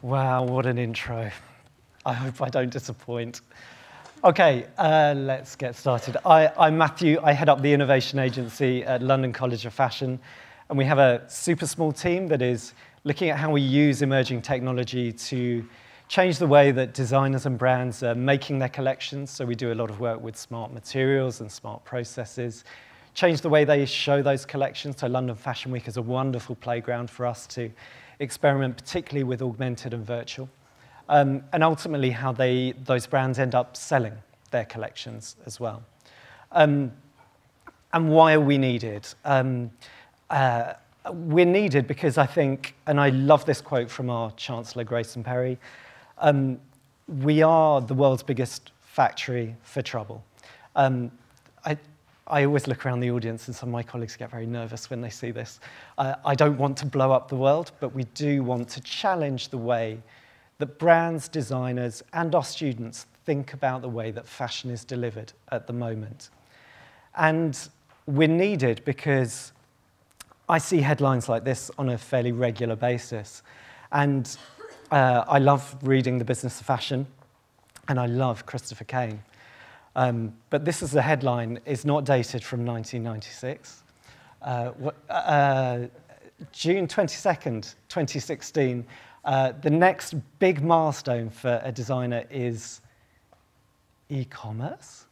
Wow, what an intro. I hope I don't disappoint. Okay, let's get started. I'm Matthew. I head up the innovation agency at London College of Fashion, and we have a super small team that is looking at how we use emerging technology to change the way that designers and brands are making their collections. So we do a lot of work with smart materials and smart processes, change the way they show those collections. So London Fashion Week is a wonderful playground for us to experiment, particularly with augmented and virtual. And ultimately how those brands end up selling their collections as well. And why are we needed? We're needed because I think, and I love this quote from our Chancellor, Grayson Perry, we are the world's biggest factory for trouble. I always look around the audience and some of my colleagues get very nervous when they see this. I don't want to blow up the world, but we do want to challenge the way that brands, designers, and our students think about the way that fashion is delivered at the moment. And we're needed because I see headlines like this on a fairly regular basis. And I love reading The Business of Fashion, and I love Christopher Kane. But this is the headline, is not dated from 1996. June 22nd, 2016, the next big milestone for a designer is e-commerce?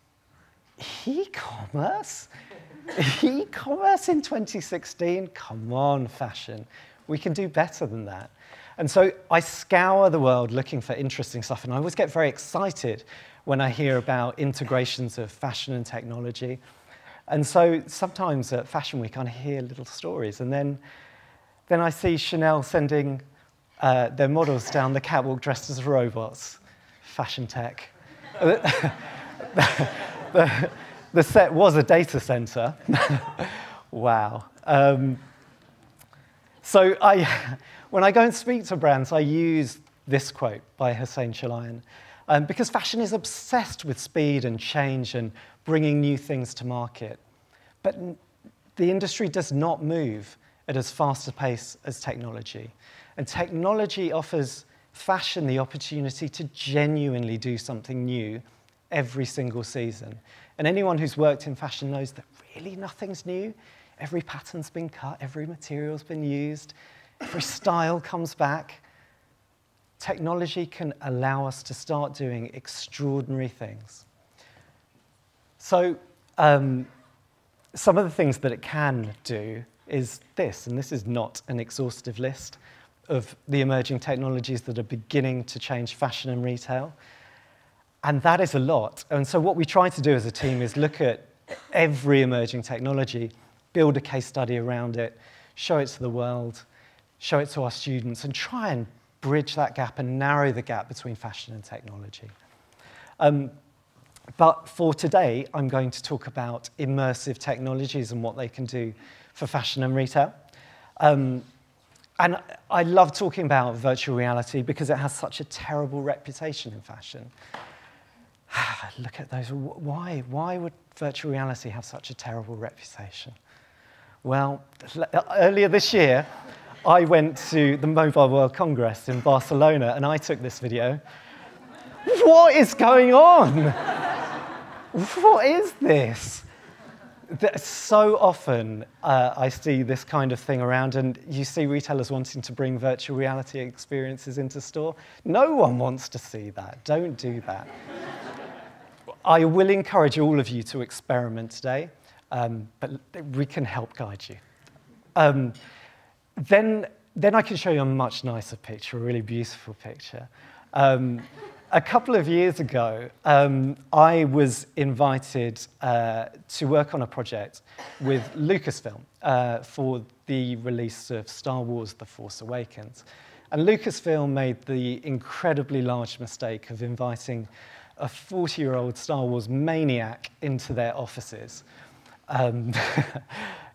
E-commerce? E-commerce in 2016? Come on, fashion. We can do better than that. And so I scour the world looking for interesting stuff, and I always get very excited when I hear about integrations of fashion and technology. And so sometimes at Fashion Week, I hear little stories, and then I see Chanel sending their models down the catwalk dressed as robots. Fashion tech. The set was a data center. Wow. So when I go and speak to brands, I use this quote by Hussein Chalayan, because fashion is obsessed with speed and change and bringing new things to market. But the industry does not move at as fast a pace as technology. And technology offers fashion the opportunity to genuinely do something new every single season. And anyone who's worked in fashion knows that really nothing's new. Every pattern's been cut, every material's been used, every style comes back. Technology can allow us to start doing extraordinary things. So some of the things that it can do is this, and this is not an exhaustive list of the emerging technologies that are beginning to change fashion and retail. And that is a lot. And so what we try to do as a team is look at every emerging technology, build a case study around it, show it to the world, show it to our students, and try and bridge that gap and narrow the gap between fashion and technology. But for today, I'm going to talk about immersive technologies and what they can do for fashion and retail. And I love talking about virtual reality because it has such a terrible reputation in fashion. Look at those. Why would virtual reality have such a terrible reputation? Well, earlier this year, I went to the Mobile World Congress in Barcelona, and I took this video. What is going on? What is this? So often I see this kind of thing around, and you see retailers wanting to bring virtual reality experiences into store. No one wants to see that. Don't do that. I will encourage all of you to experiment today, but we can help guide you. Then I can show you a much nicer picture, a really beautiful picture. A couple of years ago, I was invited to work on a project with Lucasfilm for the release of Star Wars: The Force Awakens. And Lucasfilm made the incredibly large mistake of inviting a 40-year-old Star Wars maniac into their offices.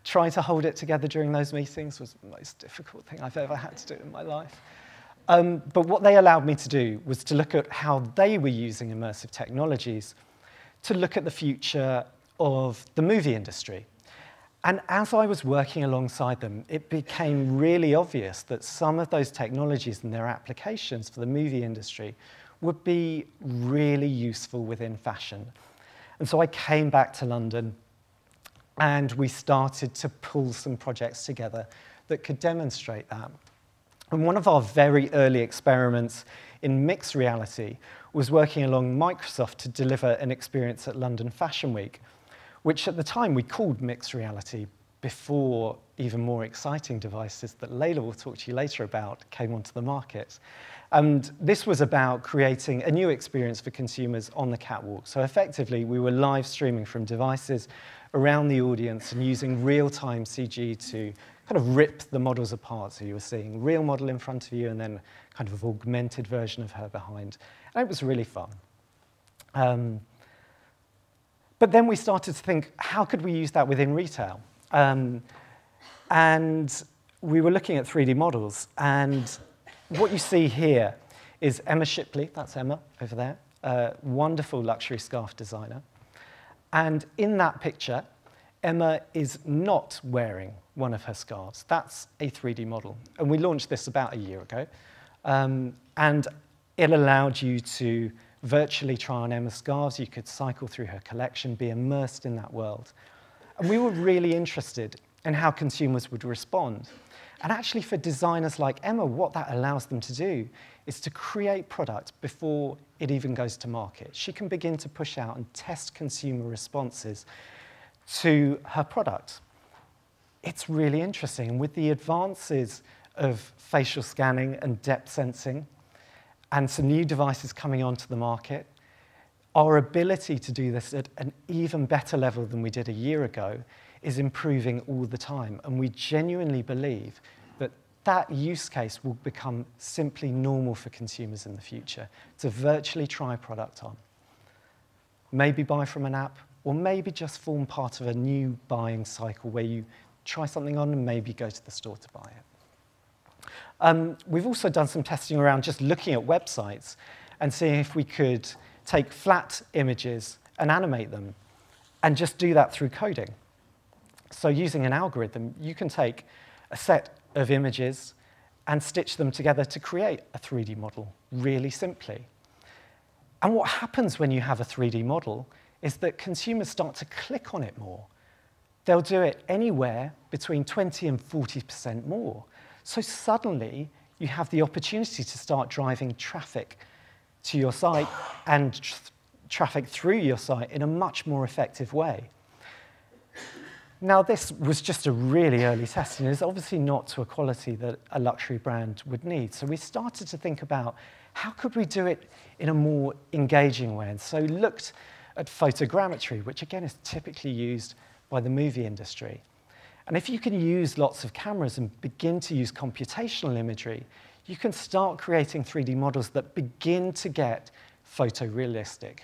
Trying to hold it together during those meetings was the most difficult thing I've ever had to do in my life. But what they allowed me to do was to look at how they were using immersive technologies to look at the future of the movie industry. And as I was working alongside them, it became really obvious that some of those technologies and their applications for the movie industry would be really useful within fashion. And so I came back to London and we started to pull some projects together that could demonstrate that. And one of our very early experiments in mixed reality was working along Microsoft to deliver an experience at London Fashion Week, which at the time we called mixed reality before even more exciting devices that Layla will talk to you later about came onto the market. And this was about creating a new experience for consumers on the catwalk. So effectively, we were live streaming from devices around the audience and using real-time CG to kind of rip the models apart. So you were seeing a real model in front of you and then kind of an augmented version of her behind. And it was really fun. But then we started to think, how could we use that within retail? And we were looking at 3D models. And what you see here is Emma Shipley, that's Emma over there, a wonderful luxury scarf designer. And in that picture, Emma is not wearing one of her scarves. That's a 3D model. And we launched this about a year ago. And it allowed you to virtually try on Emma's scarves. You could cycle through her collection, be immersed in that world. And we were really interested in how consumers would respond. And actually for designers like Emma, what that allows them to do is to create product before it even goes to market. She can begin to push out and test consumer responses to her product. It's really interesting. And with the advances of facial scanning and depth sensing, and some new devices coming onto the market, our ability to do this at an even better level than we did a year ago is improving all the time. And we genuinely believe that that use case will become simply normal for consumers in the future, to virtually try a product on. Maybe buy from an app, or maybe just form part of a new buying cycle where you try something on and maybe go to the store to buy it. We've also done some testing around just looking at websites and seeing if we could take flat images and animate them and just do that through coding. So using an algorithm, you can take a set of images and stitch them together to create a 3D model really simply. And what happens when you have a 3D model is that consumers start to click on it more. They'll do it anywhere between 20 and 40% more. So suddenly, you have the opportunity to start driving traffic to your site and traffic through your site in a much more effective way. Now, this was just a really early test, and it's obviously not to a quality that a luxury brand would need. So we started to think about how could we do it in a more engaging way, and so looked at photogrammetry, which again is typically used by the movie industry. And if you can use lots of cameras and begin to use computational imagery, you can start creating 3D models that begin to get photorealistic.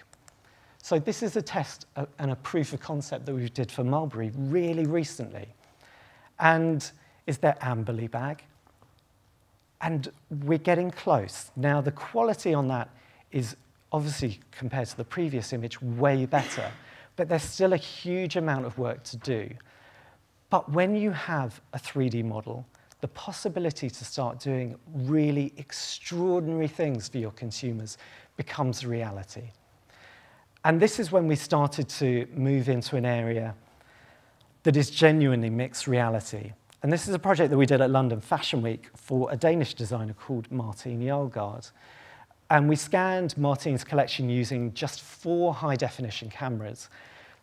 So this is a test and a proof of concept that we did for Mulberry really recently. And is their Amberley bag. And we're getting close. Now, the quality on that is obviously, compared to the previous image, way better. But there's still a huge amount of work to do. But when you have a 3D model, the possibility to start doing really extraordinary things for your consumers becomes a reality. And this is when we started to move into an area that is genuinely mixed reality. And this is a project that we did at London Fashion Week for a Danish designer called Martin Jarlgaard. And we scanned Martin's collection using just 4 high-definition cameras,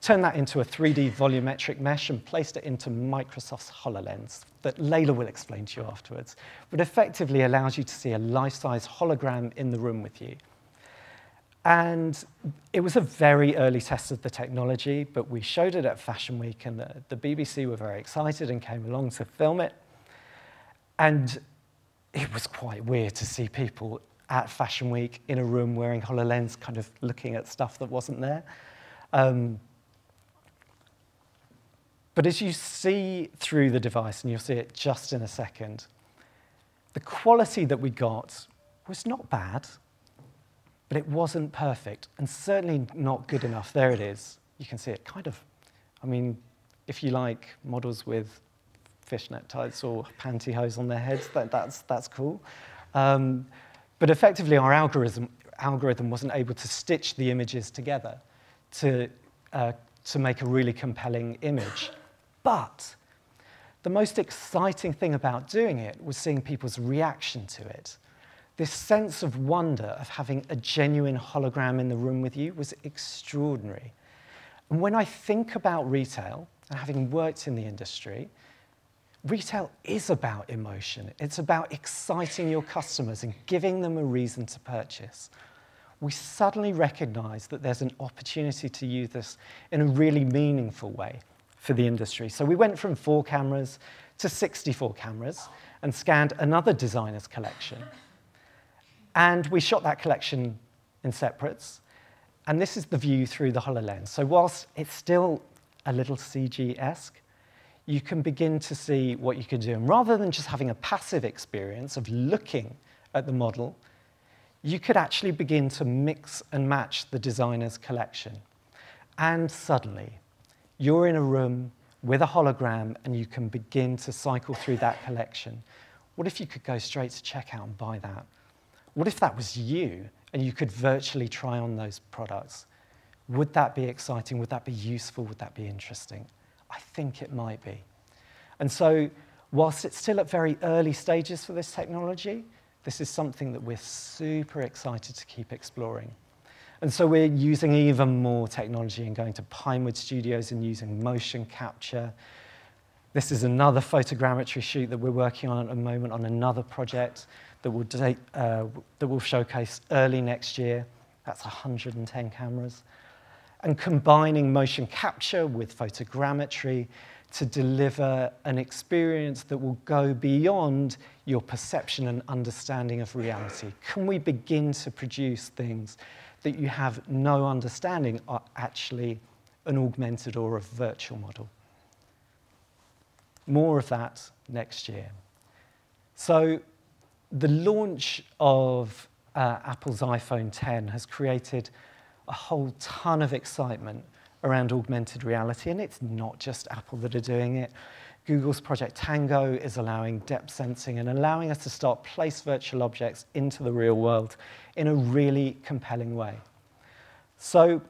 turned that into a 3D volumetric mesh and placed it into Microsoft's HoloLens that Layla will explain to you afterwards, but effectively allows you to see a life-size hologram in the room with you. And it was a very early test of the technology, but we showed it at Fashion Week, and the BBC were very excited and came along to film it. And it was quite weird to see people at Fashion Week in a room wearing HoloLens, kind of looking at stuff that wasn't there. But as you see through the device, and you'll see it just in a second, the quality that we got was not bad, but it wasn't perfect, and certainly not good enough. There it is. You can see it kind of, I mean, if you like models with fishnet tights or pantyhose on their heads, that's cool. But effectively, our algorithm wasn't able to stitch the images together to make a really compelling image. But the most exciting thing about doing it was seeing people's reaction to it. This sense of wonder of having a genuine hologram in the room with you was extraordinary. And when I think about retail, and having worked in the industry, retail is about emotion. It's about exciting your customers and giving them a reason to purchase. We suddenly recognize that there's an opportunity to use this in a really meaningful way for the industry. So we went from 4 cameras to 64 cameras and scanned another designer's collection. And we shot that collection in separates. And this is the view through the HoloLens. So whilst it's still a little CG-esque, you can begin to see what you can do. And rather than just having a passive experience of looking at the model, you could actually begin to mix and match the designer's collection. And suddenly, you're in a room with a hologram and you can begin to cycle through that collection. What if you could go straight to checkout and buy that? What if that was you and you could virtually try on those products? Would that be exciting? Would that be useful? Would that be interesting? I think it might be. And so, whilst it's still at very early stages for this technology, this is something that we're super excited to keep exploring. And so we're using even more technology and going to Pinewood Studios and using motion capture. This is another photogrammetry shoot that we're working on at the moment on another project that will showcase early next year. That's 110 cameras. And combining motion capture with photogrammetry to deliver an experience that will go beyond your perception and understanding of reality. Can we begin to produce things that you have no understanding are actually an augmented or a virtual model? More of that next year. So the launch of Apple's iPhone X has created a whole ton of excitement around augmented reality, and it's not just Apple that are doing it. Google's Project Tango is allowing depth sensing and allowing us to start place virtual objects into the real world in a really compelling way. So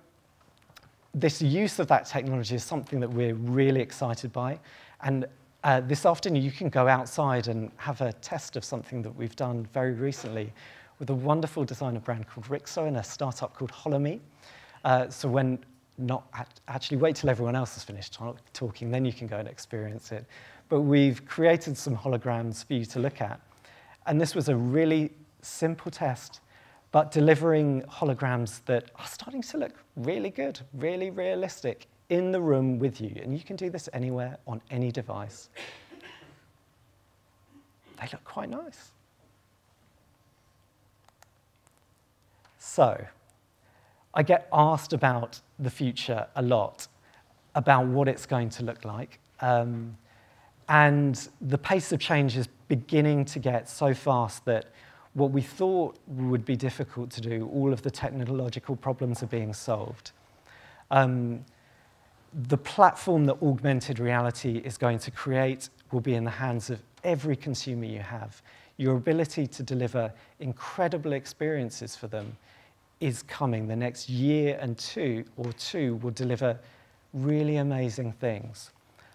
this use of that technology is something that we're really excited by, and this afternoon you can go outside and have a test of something that we've done very recently with a wonderful designer brand called Rixo and a startup called HoloMe. So when actually wait till everyone else has finished talking, then you can go and experience it. But we've created some holograms for you to look at. And this was a really simple test, but delivering holograms that are starting to look really good, really realistic in the room with you. And you can do this anywhere on any device. They look quite nice. So, I get asked about the future a lot, about what it's going to look like. And the pace of change is beginning to get so fast that what we thought would be difficult to do, all of the technological problems are being solved. The platform that augmented reality is going to create will be in the hands of every consumer you have. Your ability to deliver incredible experiences for them is coming. The next year and two will deliver really amazing things.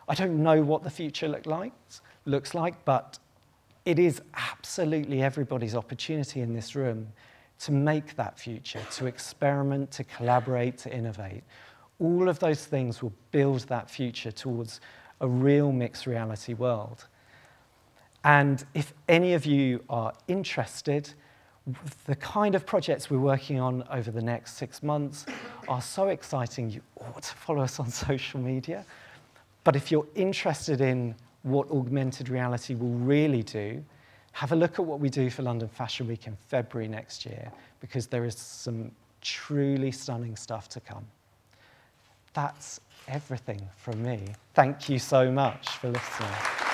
I don't know what the future looks like, but it is absolutely everybody's opportunity in this room to make that future, to experiment, to collaborate, to innovate. All of those things will build that future towards a real mixed reality world. And if any of you are interested, the kind of projects we're working on over the next 6 months are so exciting, you ought to follow us on social media. But if you're interested in what augmented reality will really do, have a look at what we do for London Fashion Week in February next year, because there is some truly stunning stuff to come. That's everything from me. Thank you so much for listening.